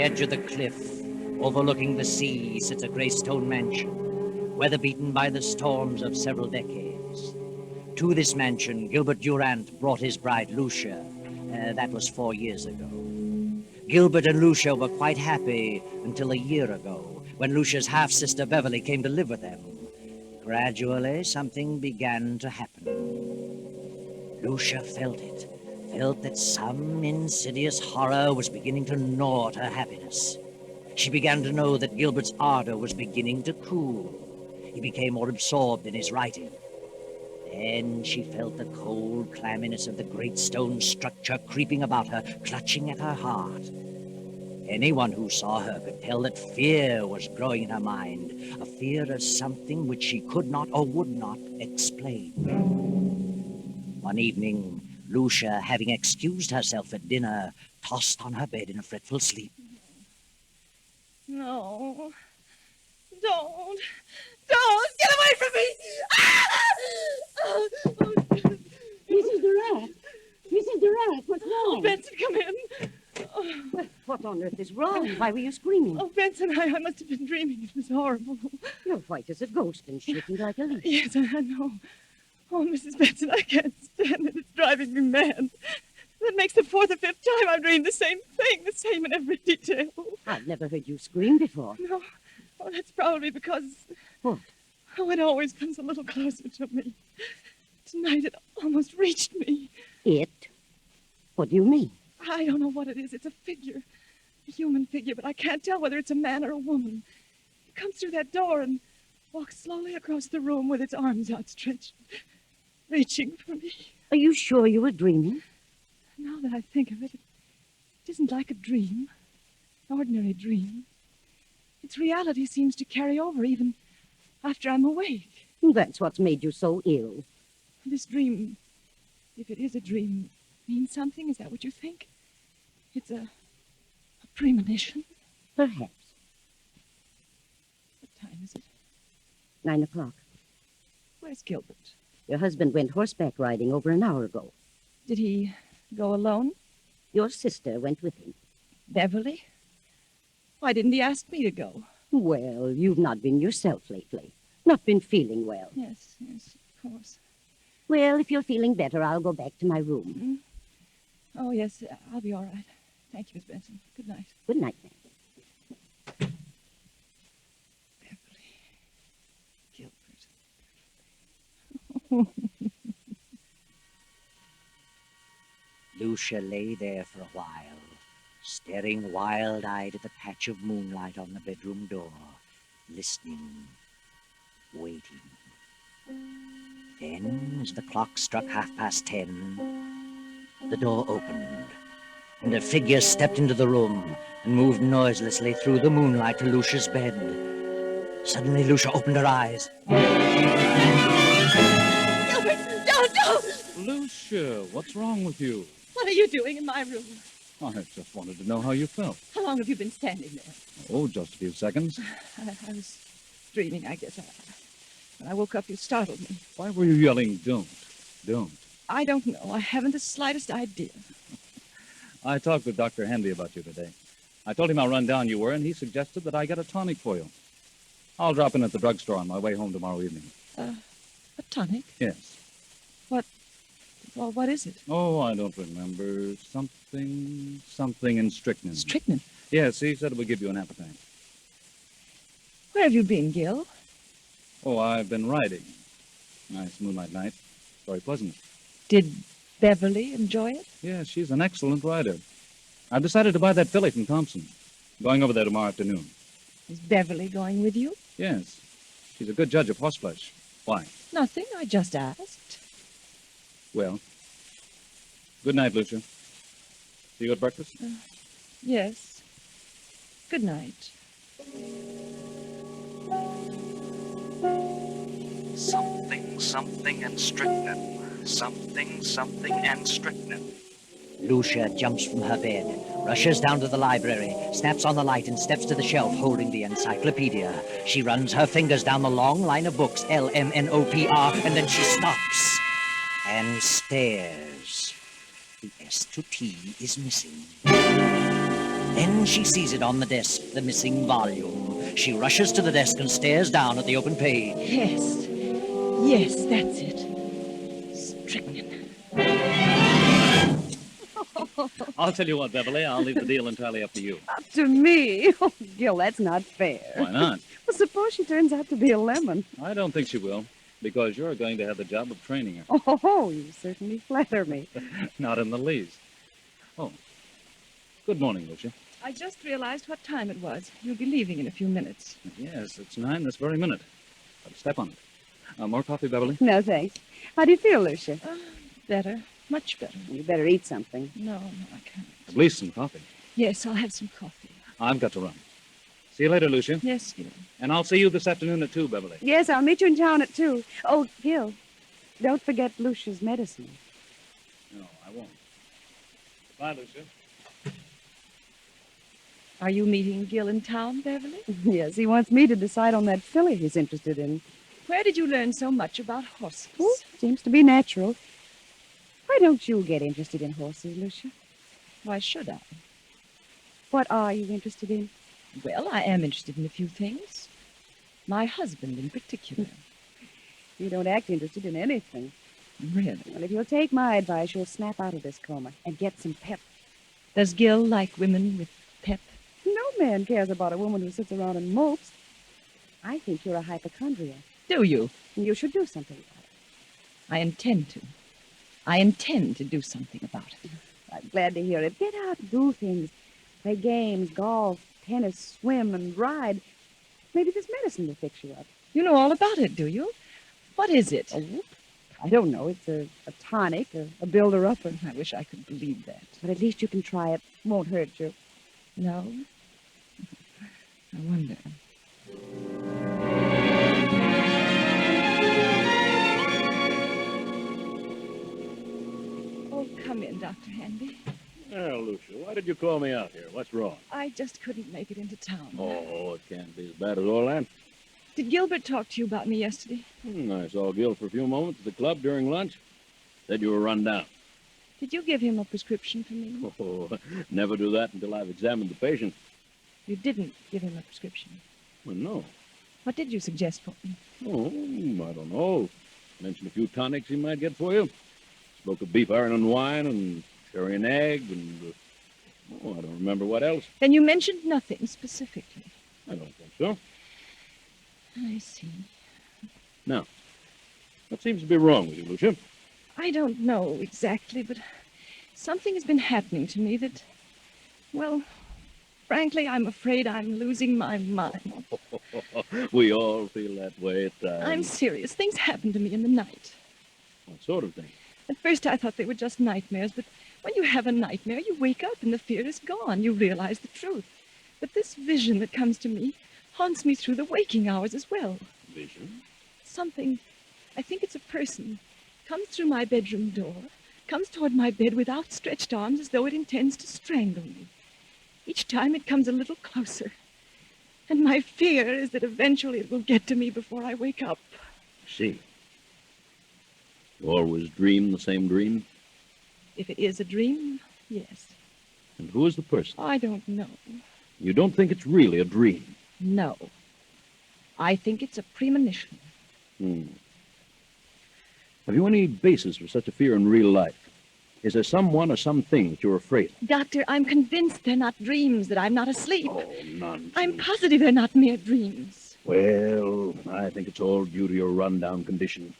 edge of the cliff, overlooking the sea, sits a gray stone mansion, weather-beaten by the storms of several decades. To this mansion, Gilbert Durant brought his bride, Lucia. That was 4 years ago. Gilbert and Lucia were quite happy until a year ago, when Lucia's half-sister Beverly came to live with them. Gradually, something began to happen. Lucia felt that some insidious horror was beginning to gnaw at her happiness. She began to know that Gilbert's ardor was beginning to cool. He became more absorbed in his writing. Then she felt the cold clamminess of the great stone structure creeping about her, clutching at her heart. Anyone who saw her could tell that fear was growing in her mind, a fear of something which she could not or would not explain. One evening, Lucia, having excused herself at dinner, tossed on her bed in a fretful sleep. No. Don't. Get away from me! Mrs. Durant! Mrs. Durant, what's wrong? Oh, Benson, come in. Well, what on earth is wrong? Why were you screaming? Oh, Benson, I must have been dreaming. It was horrible. You're white as a ghost and shaking like a leaf. Yes, I know. Oh, Mrs. Benson, I can't stand it. It's driving me mad. That makes the 4th or 5th time I've dreamed the same thing, the same in every detail. I've never heard you scream before. No. Oh, that's probably because... What? Oh, it always comes a little closer to me. Tonight it almost reached me. It? What do you mean? I don't know what it is. It's a figure. A human figure, but I can't tell whether it's a man or a woman. It comes through that door and walks slowly across the room with its arms outstretched, reaching for me. Are you sure you were dreaming? Now that I think of it, it isn't like a dream, an ordinary dream. Its reality seems to carry over even after I'm awake. That's what's made you so ill. This dream, if it is a dream, means something? Is that what you think? It's a premonition? Perhaps. What time is it? 9 o'clock. Where's Gilbert? Your husband went horseback riding over an hour ago. Did he go alone? Your sister went with him. Beverly? Why didn't he ask me to go? Well, you've not been yourself lately. Not been feeling well. Yes, of course. Well, if you're feeling better, I'll go back to my room. Mm-hmm. Oh, yes, I'll be all right. Thank you, Miss Benson. Good night. Good night, ma'am. Beverly. Gilbert. Lucia lay there for a while, staring wild-eyed at the patch of moonlight on the bedroom door, listening, waiting. Then, as the clock struck 10:30, the door opened, and a figure stepped into the room and moved noiselessly through the moonlight to Lucia's bed. Suddenly, Lucia opened her eyes. Gilbert, don't! Lucia, what's wrong with you? What are you doing in my room? I just wanted to know how you felt. How long have you been standing there? Oh, just a few seconds. I was dreaming, I guess. When I woke up, you startled me. Why were you yelling, don't? I don't know. I haven't the slightest idea. I talked with Dr. Handy about you today. I told him how run down you were, and he suggested that I get a tonic for you. I'll drop in at the drugstore on my way home tomorrow evening. A tonic? Yes. Well, what is it? Oh, I don't remember. Something in strychnine. Strychnine? Yes, he said it would give you an appetite. Where have you been, Gil? Oh, I've been riding. Nice moonlight night. Very pleasant. Did Beverly enjoy it? Yes, she's an excellent rider. I've decided to buy that filly from Thompson. Going over there tomorrow afternoon. Is Beverly going with you? Yes. She's a good judge of horseflesh. Why? Nothing. I just asked. Well, good night, Lucia. See you at breakfast? Yes. Good night. Something and strychnine. Something and strychnine. Lucia jumps from her bed, rushes down to the library, snaps on the light and steps to the shelf holding the encyclopedia. She runs her fingers down the long line of books, LMNOPR, and then she stops and stares. The S to T is missing. Then she sees it on the desk, the missing volume. She rushes to the desk and stares down at the open page. Yes. Yes, that's it. Strychnine. I'll tell you what, Beverly, I'll leave the deal entirely up to you. Up to me. Oh, Gil, that's not fair. Why not? Well, suppose she turns out to be a lemon. I don't think she will, because you're going to have the job of training her. Oh, you certainly flatter me. Not in the least. Oh. Good morning, Lucia. I just realized what time it was. You'll be leaving in a few minutes. Yes, it's 9 this very minute. But step on it. More coffee, Beverly? No, thanks. How do you feel, Lucia? Better. Much better. You better eat something. No, I can't. At least some coffee. Yes, I'll have some coffee. I've got to run. See you later, Lucia. Yes, Gil. And I'll see you this afternoon at 2, Beverly. Yes, I'll meet you in town at 2. Oh, Gil, don't forget Lucia's medicine. No, I won't. Bye, Lucia. Are you meeting Gil in town, Beverly? Yes, he wants me to decide on that filly he's interested in. Where did you learn so much about horses? Oh, seems to be natural. Why don't you get interested in horses, Lucia? Why should I? What are you interested in? Well, I am interested in a few things. My husband in particular. You don't act interested in anything. Really? Well, if you'll take my advice, you'll snap out of this coma and get some pep. Does Gil like women with pep? No man cares about a woman who sits around and mopes. I think you're a hypochondriac, Do you? and you should do something about it. I intend to. I intend to do something about it. I'm glad to hear it. Get out and do things. Play games, golf, tennis, swim, and ride. Maybe this medicine will fix you up. You know all about it, do you? What is it? Oh, I don't know. It's a tonic, a builder-upper. I wish I could believe that. But at least you can try it. Won't hurt you. No? I wonder. Oh, come in, Dr. Hanby. Now, Lucia, why did you call me out here? What's wrong? I just couldn't make it into town. Oh, it can't be as bad as all that. Did Gilbert talk to you about me yesterday? I saw Gil for a few moments at the club during lunch. Said you were run down. Did you give him a prescription for me? Oh, never do that until I've examined the patient. You didn't give him a prescription. Well, no. What did you suggest for me? Oh, I don't know. Mentioned a few tonics he might get for you. Spoke of beef iron and wine and sherry and egg and... I don't remember what else. Then you mentioned nothing specifically. I don't think so. I see. Now, what seems to be wrong with you, Lucia? I don't know exactly, but something has been happening to me that, well, frankly, I'm afraid I'm losing my mind. We all feel that way at times. I'm serious. Things happen to me in the night. What sort of thing? At first I thought they were just nightmares, but when you have a nightmare, you wake up and the fear is gone. You realize the truth. But this vision that comes to me haunts me through the waking hours as well. Vision? Something, I think it's a person, comes through my bedroom door, comes toward my bed with outstretched arms as though it intends to strangle me. Each time it comes a little closer. And my fear is that eventually it will get to me before I wake up. See. You always dream the same dream? If it is a dream, yes. And who is the person? I don't know. You don't think it's really a dream? No. I think it's a premonition. Have you any basis for such a fear in real life? Is there someone or something that you're afraid of? Doctor, I'm convinced they're not dreams, that I'm not asleep. Oh, nonsense. I'm positive they're not mere dreams. Well, I think it's all due to your rundown condition.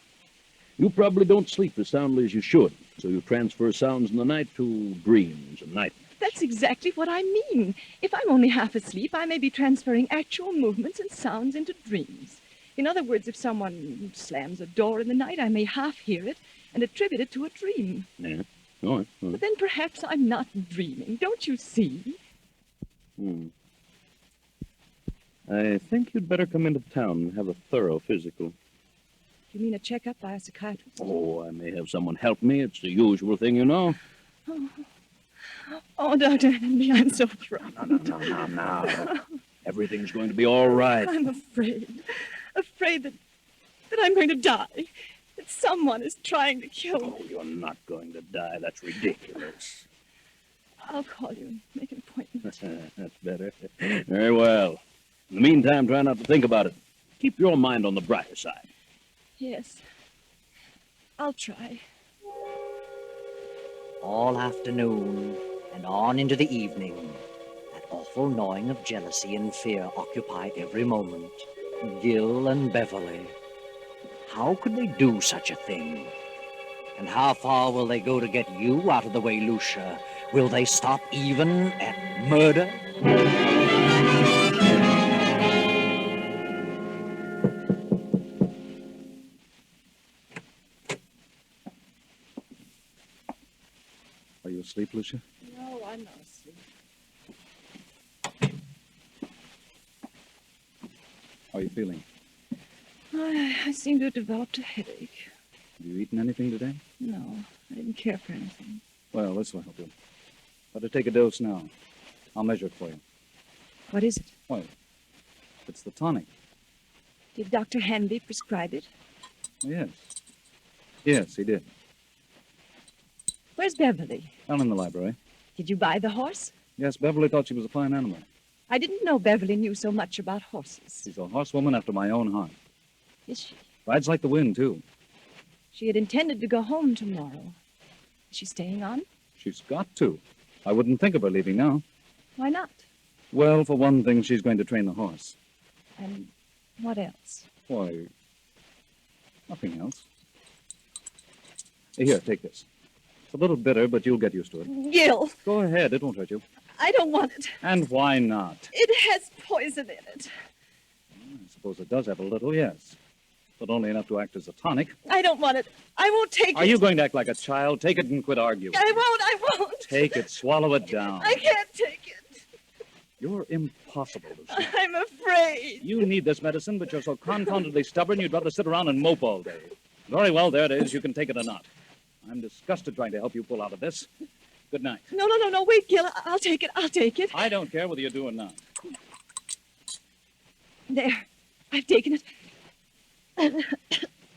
You probably don't sleep as soundly as you should, so you transfer sounds in the night to dreams and nightmares. That's exactly what I mean. If I'm only half asleep, I may be transferring actual movements and sounds into dreams. In other words, if someone slams a door in the night, I may half hear it and attribute it to a dream. Yeah. All right. But then perhaps I'm not dreaming. Don't you see? I think you'd better come into town and have a thorough physical. You mean a checkup by a psychiatrist? Oh, I may have someone help me. It's the usual thing, you know. Oh, Dr. Henry, I'm so frightened. No. Everything's going to be all right. I'm afraid. Afraid that I'm going to die. That someone is trying to kill me. Oh, you're not going to die. That's ridiculous. I'll call you and make an appointment. That's better. Very well. In the meantime, try not to think about it. Keep your mind on the brighter side. Yes. I'll try. All afternoon and on into the evening, that awful gnawing of jealousy and fear occupied every moment. Gil and Beverly. How could they do such a thing? And how far will they go to get you out of the way, Lucia? Will they stop even at murder? Are you asleep, Lucia? No, I'm not asleep. How are you feeling? I seem to have developed a headache. Have you eaten anything today? No, I didn't care for anything. Well, this will help you. Better take a dose now. I'll measure it for you. What is it? Why, it's the tonic. Did Dr. Hanby prescribe it? Yes. Yes, he did. Where's Beverly? Down in the library. Did you buy the horse? Yes, Beverly thought she was a fine animal. I didn't know Beverly knew so much about horses. She's a horsewoman after my own heart. Is she? Rides like the wind, too. She had intended to go home tomorrow. Is she staying on? She's got to. I wouldn't think of her leaving now. Why not? Well, for one thing, she's going to train the horse. And what else? Why, nothing else. Here, take this. It's a little bitter, but you'll get used to it. Gil, Go ahead, it won't hurt you. I don't want it. And why not? It has poison in it. I suppose it does have a little, yes. But only enough to act as a tonic. I don't want it. I won't take it. Are you going to act like a child? Take it and quit arguing. I won't. Take it, swallow it down. I can't take it. You're impossible, Lucy. I'm afraid. You need this medicine, but you're so confoundedly stubborn you'd rather sit around and mope all day. Very well, there it is. You can take it or not. I'm disgusted trying to help you pull out of this. Good night. No. Wait, Gil. I'll take it. I'll take it. I don't care whether you do or not. There. I've taken it.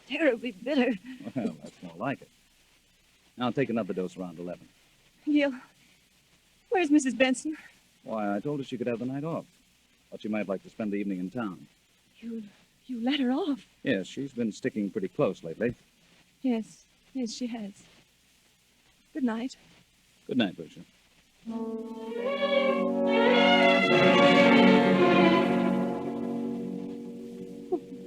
Terribly bitter. Well, that's more like it. Now take another dose around 11. Gil, where's Mrs. Benson? Why, I told her she could have the night off. Thought she might like to spend the evening in town. You let her off. Yes, she's been sticking pretty close lately. Yes, she has. Good night. Good night, Lucia.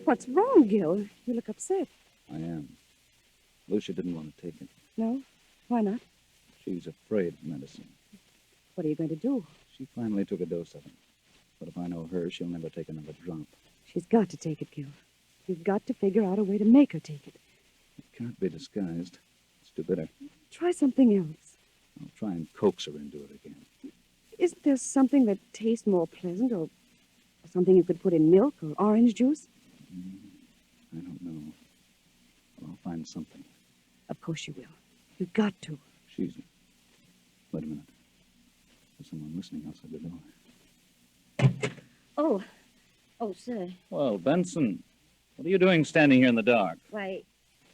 What's wrong, Gil? You look upset. I am. Lucia didn't want to take it. No? Why not? She's afraid of medicine. What are you going to do? She finally took a dose of it. But if I know her, she'll never take another drop. She's got to take it, Gil. You've got to figure out a way to make her take it. It can't be disguised. It's too bitter. Try something else. I'll try and coax her into it again. Isn't there something that tastes more pleasant or something you could put in milk or orange juice? I don't know. Well, I'll find something. Of course you will. You've got to. She's... Wait a minute. There's someone listening outside the door. Oh, sir. Well, Benson, what are you doing standing here in the dark? Why,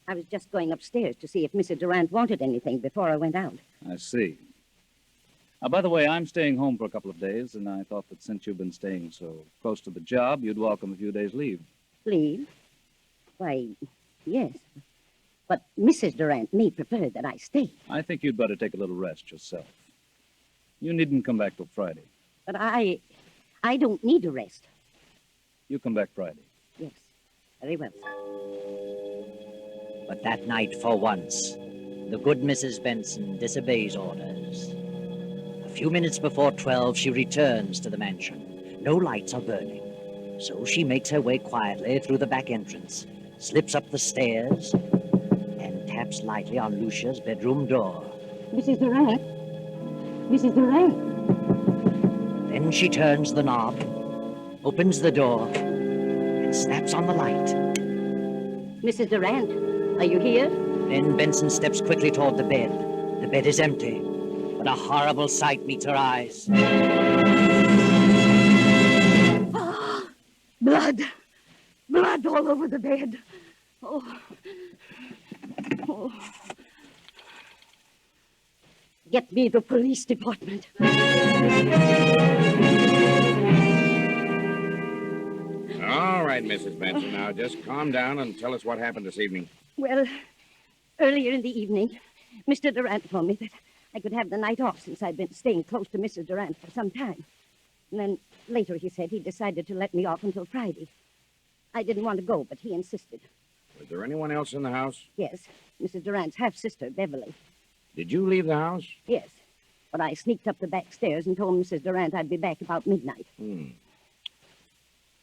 I was just going upstairs to see if Mrs. Durant wanted anything before I went out. I see. By the way, I'm staying home for a couple of days, and I thought that since you've been staying so close to the job, you'd welcome a few days' leave. Leave? Why, yes. But Mrs. Durant may prefer that I stay. I think you'd better take a little rest yourself. You needn't come back till Friday. But I don't need a rest. You come back Friday. Yes, very well. But that night, for once, the good Mrs. Benson disobeys orders. A few minutes before 12, she returns to the mansion. No lights are burning. So she makes her way quietly through the back entrance, slips up the stairs, and taps lightly on Lucia's bedroom door. Mrs. Durant? Mrs. Durant? Then she turns the knob, opens the door, and snaps on the light. Mrs. Durant, are you here? Then Benson steps quickly toward the bed. The bed is empty, but a horrible sight meets her eyes. Blood! Blood all over the bed. Oh. Get me the police department. All right, Mrs. Benson. Now just calm down and tell us what happened this evening. Well, earlier in the evening, Mr. Durant told me that I could have the night off since I'd been staying close to Mrs. Durant for some time. And then later he said he decided to let me off until Friday. I didn't want to go, but he insisted. Was there anyone else in the house? Yes, Mrs. Durant's half-sister, Beverly. Did you leave the house? Yes, but I sneaked up the back stairs and told Mrs. Durant I'd be back about midnight.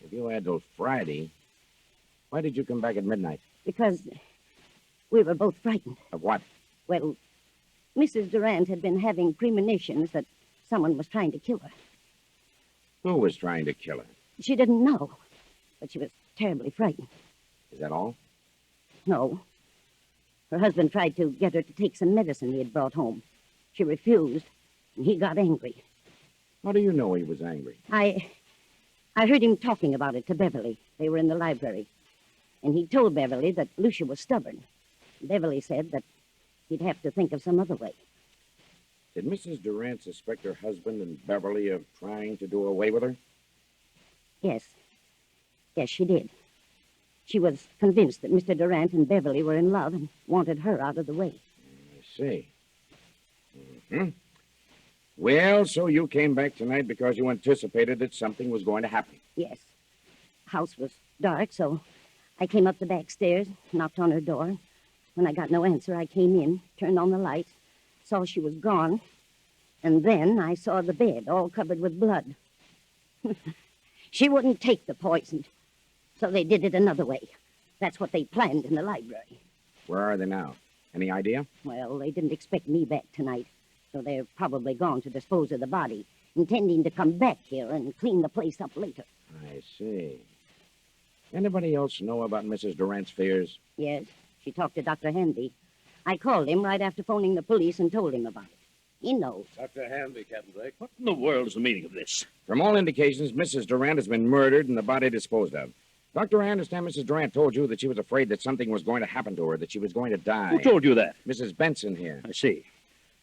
If you had till Friday, why did you come back at midnight? Because we were both frightened. Of what? Well, Mrs. Durant had been having premonitions that someone was trying to kill her. Who was trying to kill her? She didn't know, but she was terribly frightened. Is that all? No. Her husband tried to get her to take some medicine he had brought home. She refused, and he got angry. How do you know he was angry? I heard him talking about it to Beverly. They were in the library. And he told Beverly that Lucia was stubborn. Beverly said that he'd have to think of some other way. Did Mrs. Durant suspect her husband and Beverly of trying to do away with her? Yes. Yes, she did. She was convinced that Mr. Durant and Beverly were in love and wanted her out of the way. I see. Well, so you came back tonight because you anticipated that something was going to happen. Yes. The house was dark, so I came up the back stairs, knocked on her door. When I got no answer, I came in, turned on the lights, saw she was gone, and then I saw the bed all covered with blood. She wouldn't take the poison, so they did it another way. That's what they planned in the library. Where are they now? Any idea? Well, they didn't expect me back tonight, so they're probably gone to dispose of the body, intending to come back here and clean the place up later. I see. Anybody else know about Mrs. Durant's fears? Yes, she talked to Dr. Hanby. I called him right after phoning the police and told him about it. He knows. Dr. Hanby, Captain Blake. What in the world is the meaning of this? From all indications, Mrs. Durant has been murdered and the body disposed of. Doctor, I understand Mrs. Durant told you that she was afraid that something was going to happen to her, that she was going to die. Who told you that? Mrs. Benson here. I see.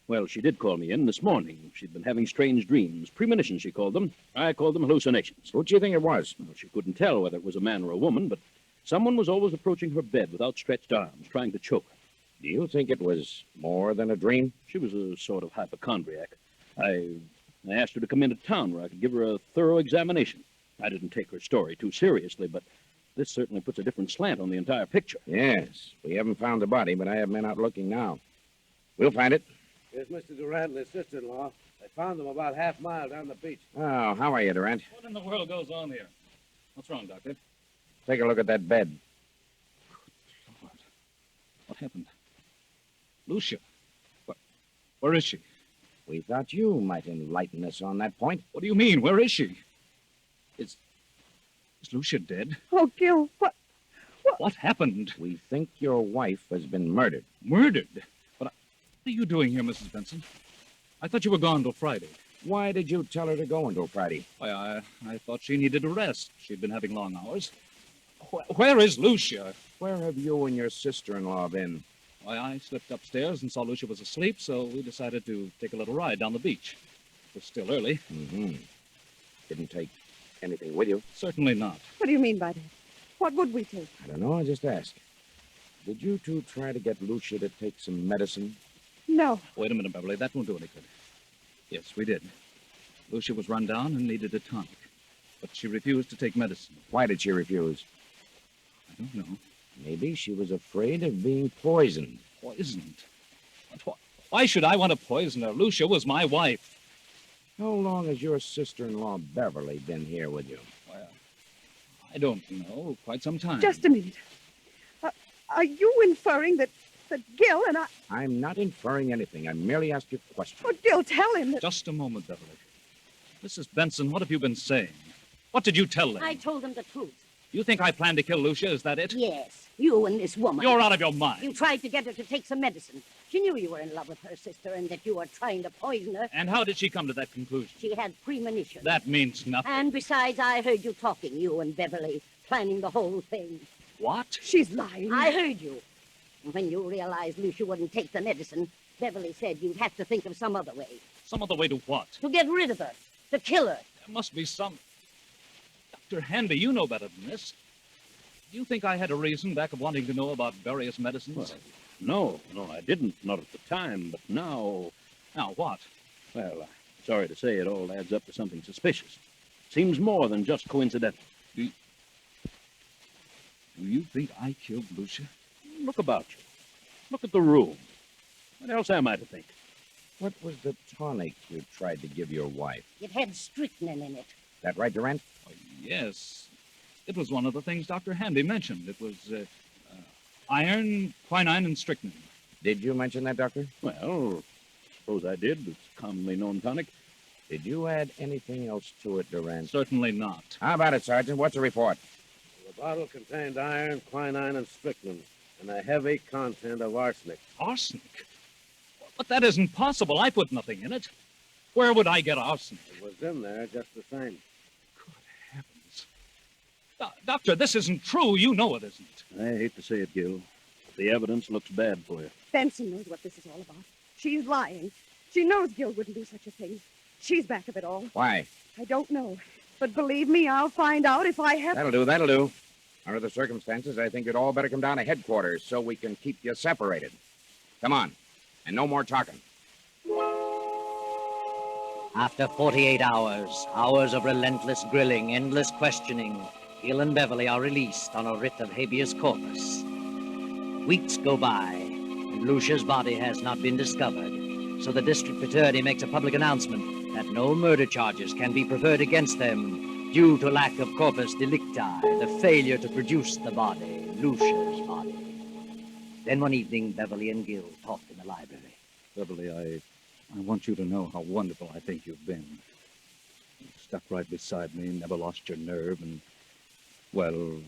Well, she did call me in this morning. She'd been having strange dreams. Premonitions, she called them. I called them hallucinations. Who do you think it was? Well, she couldn't tell whether it was a man or a woman, but someone was always approaching her bed with outstretched arms, trying to choke her. Do you think it was more than a dream? She was a sort of hypochondriac. I asked her to come into town where I could give her a thorough examination. I didn't take her story too seriously, but this certainly puts a different slant on the entire picture. Yes. We haven't found the body, but I have men out looking now. We'll find it. Here's Mr. Durant and his sister-in-law. I found them about half-mile down the beach. Oh, how are you, Durant? What in the world goes on here? What's wrong, Doctor? Take a look at that bed. Lord. What happened? Lucia. Where is she? We thought you might enlighten us on that point. What do you mean? Where is she? Is Lucia dead? Oh, Gil, What happened? We think your wife has been murdered. Murdered? What are you doing here, Mrs. Benson? I thought you were gone till Friday. Why did you tell her to go until Friday? Why, I thought she needed a rest. She'd been having long hours. Where is Lucia? Where have you and your sister-in-law been? Why, I slipped upstairs and saw Lucia was asleep, so we decided to take a little ride down the beach. It was still early. Didn't take anything with you? Certainly not. what do you mean by that? What would we take? I don't know. I just asked. Did you two try to get Lucia to take some medicine? No. Wait a minute, Beverly. That won't do any good. Yes, we did. Lucia was run down and needed a tonic. But she refused to take medicine. Why did she refuse? I don't know. Maybe she was afraid of being poisoned. Poisoned? Why should I want to poison her? Lucia was my wife. How long has your sister-in-law Beverly been here with you? Well, I don't know. Quite some time. Just a minute. Are you inferring that Gil and I... I'm not inferring anything. I merely asked you a question. Oh, Gil, tell him that... Just a moment, Beverly. Mrs. Benson, what have you been saying? What did you tell them? I told them the truth. You think I planned to kill Lucia? Is that it? Yes, you and this woman. You're out of your mind. You tried to get her to take some medicine. She knew you were in love with her sister and that you were trying to poison her. And how did she come to that conclusion? She had premonition. That means nothing. And besides, I heard you talking, you and Beverly, planning the whole thing. What? She's lying. I heard you. And when you realized Lucia wouldn't take the medicine, Beverly said you'd have to think of some other way. Some other way to what? To get rid of her. To kill her. There must be some... Dr. Hanby, you know better than this. Do you think I had a reason back of wanting to know about various medicines? Well, no, I didn't. Not at the time, but now... Now, what? Well, sorry to say, it all adds up to something suspicious. Seems more than just coincidental. Do you think I killed Lucia? Look about you. Look at the room. What else am I to think? What was the tonic you tried to give your wife? It had strychnine in it. That right, Durant? Oh, yes. It was one of the things Dr. Hanby mentioned. It was iron, quinine, and strychnine. Did you mention that, Doctor? Well, suppose I did. It's a commonly known tonic. Did you add anything else to it, Durant? Certainly not. How about it, Sergeant? What's the report? The bottle contained iron, quinine, and strychnine, and a heavy content of arsenic. Arsenic? But that isn't possible. I put nothing in it. Where would I get arsenic? It was in there just the same. Good heavens. Doctor, this isn't true. You know it isn't. I hate to say it, Gil. But the evidence looks bad for you. Benson knows what this is all about. She's lying. She knows Gil wouldn't do such a thing. She's back of it all. Why? I don't know. But believe me, I'll find out if I have... That'll do. Under the circumstances, I think you'd all better come down to headquarters so we can keep you separated. Come on. And no more talking. After 48 hours, hours of relentless grilling, endless questioning, Gil and Beverly are released on a writ of habeas corpus. Weeks go by, and Lucia's body has not been discovered, so the district attorney makes a public announcement that no murder charges can be preferred against them due to lack of corpus delicti, the failure to produce the body, Lucia's body. Then one evening, Beverly and Gil talk in the library. Beverly, I want you to know how wonderful I think you've been. You stuck right beside me, never lost your nerve, and, well,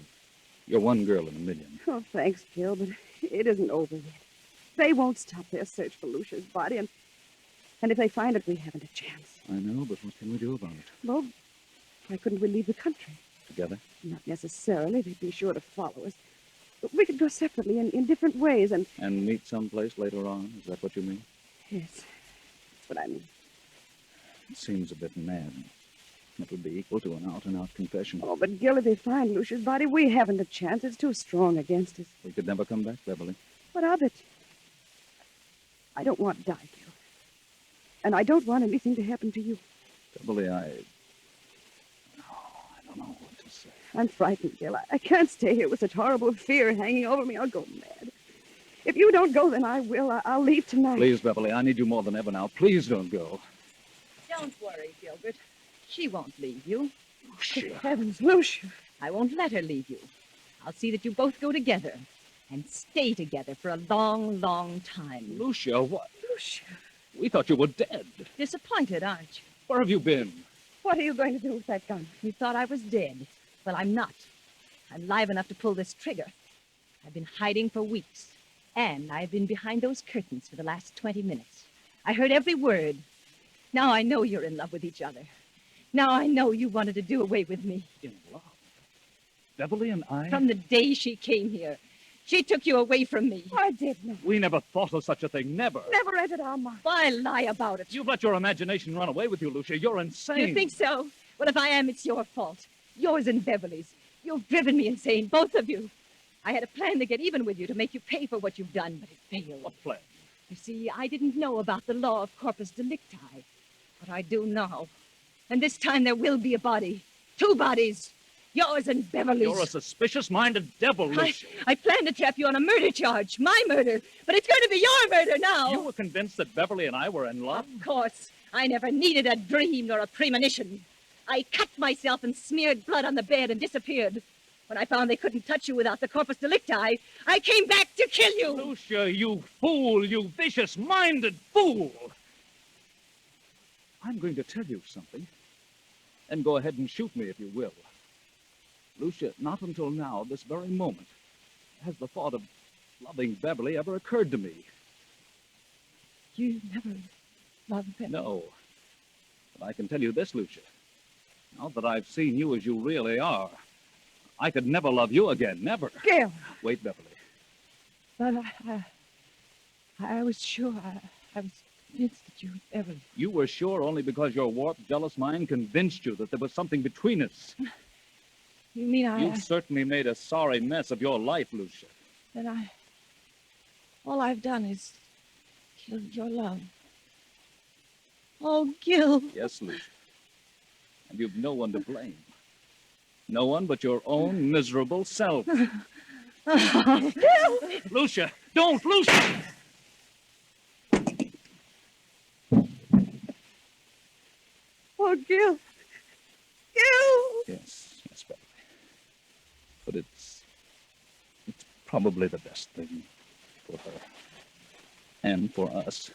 you're one girl in a million. Oh, thanks, Gil, but it isn't over yet. They won't stop their search for Lucia's body, and if they find it, we haven't a chance. I know, but what can we do about it? Well, why couldn't we leave the country? Together? Not necessarily. They'd be sure to follow us. But we could go separately in different ways, and... And meet someplace later on? Is that what you mean? Yes, that's what I mean. It seems a bit mad. It would be equal to an out-and-out confession. Oh, but Gil, if they find Lucia's body, we haven't a chance. It's too strong against us. We could never come back, Beverly. What of it? I don't want to die, Gil. And I don't want anything to happen to you. Beverly, I don't know what to say. I'm frightened, Gil. I can't stay here with such horrible fear hanging over me. I'll go mad. If you don't go, then I will. I'll leave tonight. Please, Beverly, I need you more than ever now. Please don't go. Don't worry, Gilbert. She won't leave you. Good heavens, Lucia. I won't let her leave you. I'll see that you both go together and stay together for a long, long time. Lucia, what? Lucia. We thought you were dead. Disappointed, aren't you? Where have you been? What are you going to do with that gun? You thought I was dead. Well, I'm not. I'm live enough to pull this trigger. I've been hiding for weeks. And I've been behind those curtains for the last 20 minutes. I heard every word. Now I know you're in love with each other. Now I know you wanted to do away with me. In love? Beverly and I? From the day she came here. She took you away from me. I did not. We never thought of such a thing. Never. Never entered our mind. Why lie about it? You've let your imagination run away with you, Lucia. You're insane. You think so? Well, if I am, it's your fault. Yours and Beverly's. You've driven me insane, both of you. I had a plan to get even with you, to make you pay for what you've done, but it failed. What plan? You see, I didn't know about the law of corpus delicti, but I do now. And this time there will be a body. 2 bodies. Yours and Beverly's. You're a suspicious-minded devil, Lucia. I planned to trap you on a murder charge, my murder, but it's going to be your murder now. You were convinced that Beverly and I were in love? Of course. I never needed a dream nor a premonition. I cut myself and smeared blood on the bed and disappeared. When I found they couldn't touch you without the corpus delicti, I came back to kill you. Lucia, you fool, you vicious-minded fool. I'm going to tell you something. And go ahead and shoot me if you will. Lucia, not until now, this very moment, has the thought of loving Beverly ever occurred to me. You never loved Beverly? No. But I can tell you this, Lucia. Now that I've seen you as you really are, I could never love you again, never. Gil. Wait, Beverly. But I was sure I was convinced that you would ever... You were sure only because your warped, jealous mind convinced you that there was something between us. You mean You've certainly made a sorry mess of your life, Lucia. Then all I've done is kill your love. Oh, Gil. Yes, Lucia. And you've no one to blame. No one but your own miserable self. Lucia! Don't, Lucia! Oh, Gil. Yes, Beverly. But it's probably the best thing for her and for us.